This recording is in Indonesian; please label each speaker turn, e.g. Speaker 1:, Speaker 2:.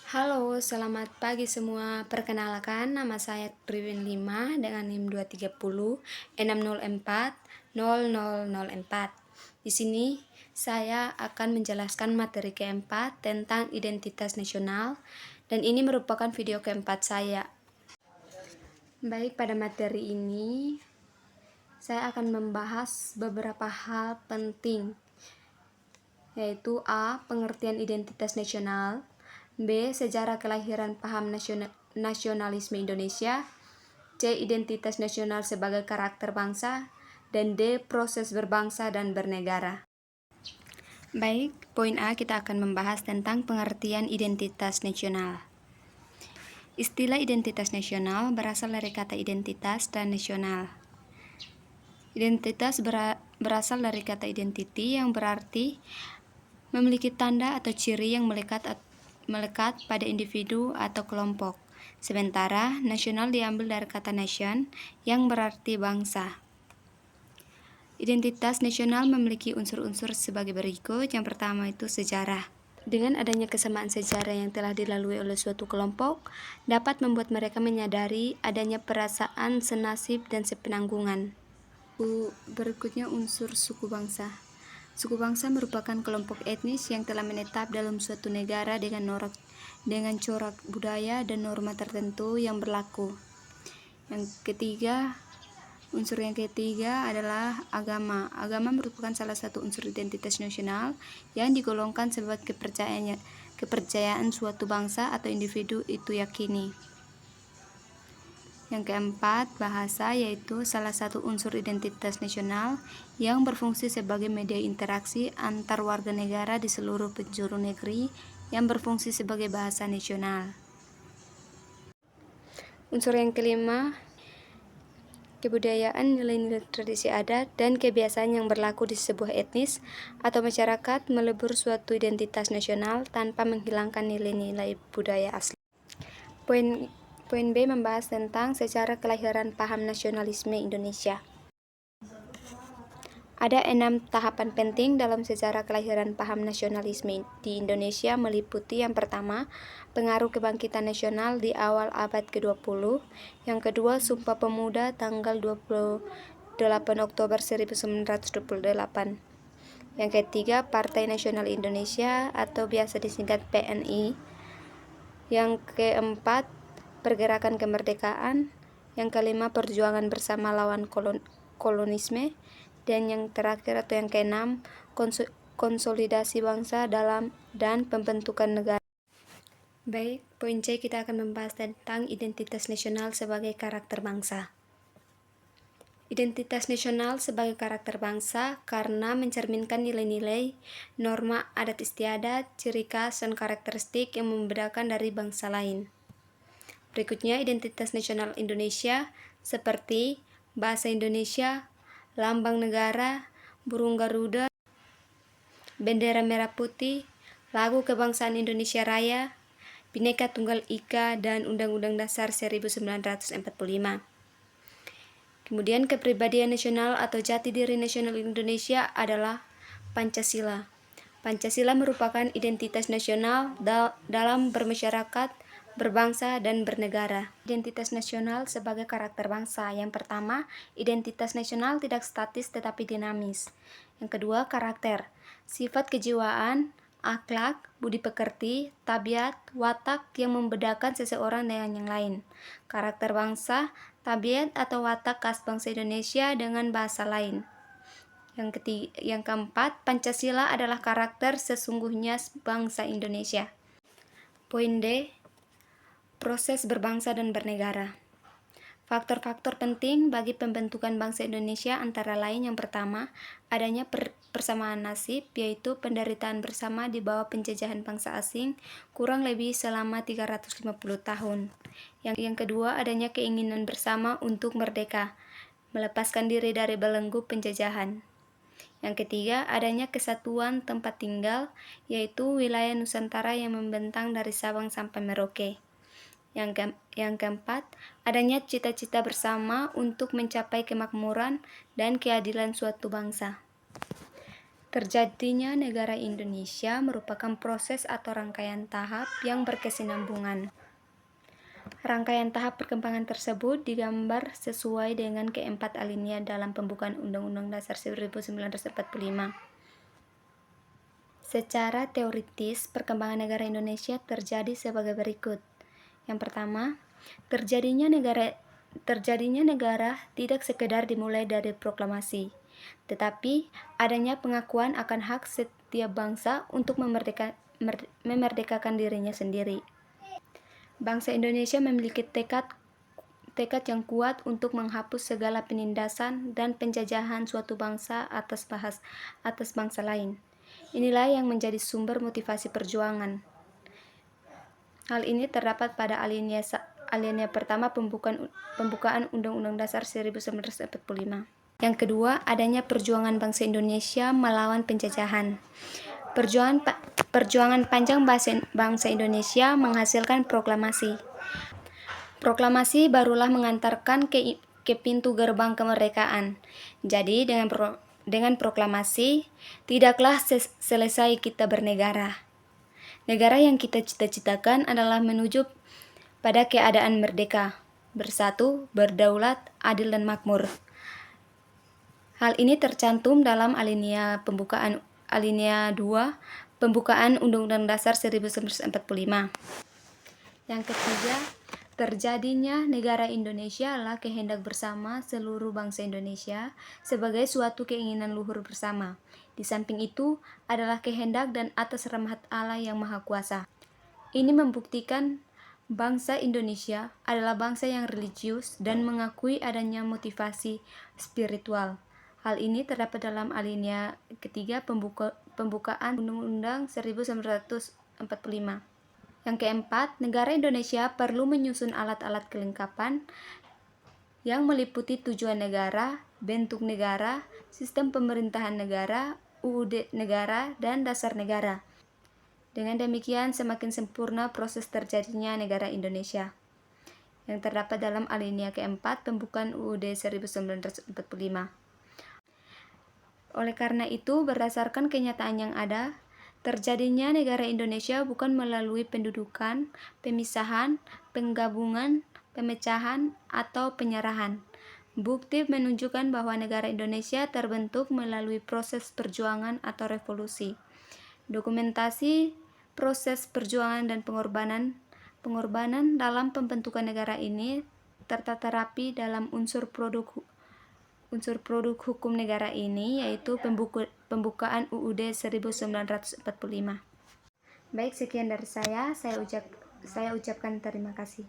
Speaker 1: Halo, selamat pagi semua. Perkenalkan, nama saya Triwin 5 dengan NIM 230 604 0004. Di sini saya akan menjelaskan materi keempat tentang identitas nasional dan ini merupakan video keempat saya. Baik, pada materi ini saya akan membahas beberapa hal penting, yaitu A. Pengertian identitas nasional, B. Sejarah kelahiran paham nasionalisme Indonesia, C. Identitas nasional sebagai karakter bangsa, dan D. Proses berbangsa dan bernegara. Baik, poin A kita akan membahas tentang pengertian identitas nasional. Istilah identitas nasional berasal dari kata identitas dan nasional. Identitas berasal dari kata identity yang berarti memiliki tanda atau ciri yang melekat pada individu atau kelompok. Sementara nasional diambil dari kata nation yang berarti bangsa. Identitas nasional memiliki unsur-unsur sebagai berikut. Yang pertama itu sejarah. Dengan adanya kesamaan sejarah yang telah dilalui oleh suatu kelompok, dapat membuat mereka menyadari adanya perasaan senasib dan sepenanggungan. Berikutnya unsur suku bangsa. Suku bangsa merupakan kelompok etnis yang telah menetap dalam suatu negara dengan corak budaya dan norma tertentu yang berlaku. Unsur yang ketiga adalah agama. Agama merupakan salah satu unsur identitas nasional yang digolongkan sebagai kepercayaan suatu bangsa atau individu itu yakini. Yang keempat, bahasa, yaitu salah satu unsur identitas nasional yang berfungsi sebagai media interaksi antar warga negara di seluruh penjuru negeri yang berfungsi sebagai bahasa nasional. Unsur yang kelima, kebudayaan, nilai-nilai tradisi adat, dan kebiasaan yang berlaku di sebuah etnis atau masyarakat melebur suatu identitas nasional tanpa menghilangkan nilai-nilai budaya asli. Poin B membahas tentang sejarah kelahiran paham nasionalisme Indonesia. Ada 6 tahapan penting dalam sejarah kelahiran paham nasionalisme di Indonesia, meliputi yang pertama, pengaruh kebangkitan nasional di awal abad ke-20, yang kedua, Sumpah Pemuda tanggal 28 Oktober 1928, yang ketiga, Partai Nasional Indonesia atau biasa disingkat PNI, yang keempat, pergerakan kemerdekaan, yang kelima, perjuangan bersama lawan kolonisme, dan yang terakhir atau yang keenam, konsolidasi bangsa dan pembentukan negara. Baik, poin C kita akan membahas tentang identitas nasional sebagai karakter bangsa. Identitas nasional sebagai karakter bangsa karena mencerminkan nilai-nilai, norma adat istiadat, ciri khas, dan karakteristik yang membedakan dari bangsa lain. Berikutnya, identitas nasional Indonesia seperti bahasa Indonesia, lambang negara, burung Garuda, bendera merah putih, lagu kebangsaan Indonesia Raya, Bhinneka Tunggal Ika, dan Undang-Undang Dasar 1945. Kemudian kepribadian nasional atau jati diri nasional Indonesia adalah Pancasila. Pancasila merupakan identitas nasional dalam bermasyarakat, berbangsa, dan bernegara. Identitas nasional sebagai karakter bangsa. Yang pertama, identitas nasional tidak statis tetapi dinamis. Yang kedua, karakter. Sifat kejiwaan, akhlak, budi pekerti, tabiat, watak yang membedakan seseorang dengan yang lain. Karakter bangsa, tabiat atau watak khas bangsa Indonesia dengan bahasa lain. Yang keempat, Pancasila adalah karakter sesungguhnya bangsa Indonesia. Poin D, proses berbangsa dan bernegara. Faktor-faktor penting bagi pembentukan bangsa Indonesia antara lain yang pertama, adanya persamaan nasib, yaitu penderitaan bersama di bawah penjajahan bangsa asing kurang lebih selama 350 tahun. Yang kedua, adanya keinginan bersama untuk merdeka, melepaskan diri dari belenggu penjajahan. Yang ketiga, adanya kesatuan tempat tinggal, yaitu wilayah Nusantara yang membentang dari Sabang sampai Merauke. Yang keempat, adanya cita-cita bersama untuk mencapai kemakmuran dan keadilan suatu bangsa. Terjadinya negara Indonesia merupakan proses atau rangkaian tahap yang berkesinambungan. Rangkaian tahap perkembangan tersebut digambar sesuai dengan keempat alinea dalam pembukaan Undang-Undang Dasar 1945. Secara teoritis, perkembangan negara Indonesia terjadi sebagai berikut. Yang pertama, terjadinya negara tidak sekedar dimulai dari proklamasi, tetapi adanya pengakuan akan hak setiap bangsa untuk memerdekakan dirinya sendiri. Bangsa Indonesia memiliki tekad yang kuat untuk menghapus segala penindasan dan penjajahan suatu bangsa atas bangsa lain. Inilah yang menjadi sumber motivasi perjuangan. Hal ini terdapat pada alinea pertama pembukaan Undang-Undang Dasar 1945. Yang kedua, adanya perjuangan bangsa Indonesia melawan penjajahan. Perjuangan panjang bangsa Indonesia menghasilkan proklamasi. Proklamasi barulah mengantarkan ke pintu gerbang kemerdekaan. Jadi dengan proklamasi tidaklah selesai kita bernegara. Negara yang kita cita-citakan adalah menuju pada keadaan merdeka, bersatu, berdaulat, adil dan makmur. Hal ini tercantum dalam alinea 2 pembukaan Undang-Undang Dasar 1945. Yang ketiga, terjadinya negara Indonesia adalah kehendak bersama seluruh bangsa Indonesia sebagai suatu keinginan luhur bersama. Di samping itu adalah kehendak dan atas rahmat Allah yang Maha Kuasa. Ini membuktikan bangsa Indonesia adalah bangsa yang religius dan mengakui adanya motivasi spiritual. Hal ini terdapat dalam alinea ketiga pembukaan Undang-Undang 1945. Yang keempat, negara Indonesia perlu menyusun alat-alat kelengkapan yang meliputi tujuan negara, bentuk negara, sistem pemerintahan negara, UUD negara, dan dasar negara. Dengan demikian, semakin sempurna proses terjadinya negara Indonesia yang terdapat dalam alinea keempat pembukaan UUD 1945. Oleh karena itu, berdasarkan kenyataan yang ada, terjadinya negara Indonesia bukan melalui pendudukan, pemisahan, penggabungan, pemecahan, atau penyerahan. Bukti menunjukkan bahwa negara Indonesia terbentuk melalui proses perjuangan atau revolusi. Dokumentasi proses perjuangan dan pengorbanan dalam pembentukan negara ini tertata rapi dalam unsur produk hukum negara ini, yaitu pembukaan UUD 1945. Baik, sekian dari saya ucapkan terima kasih.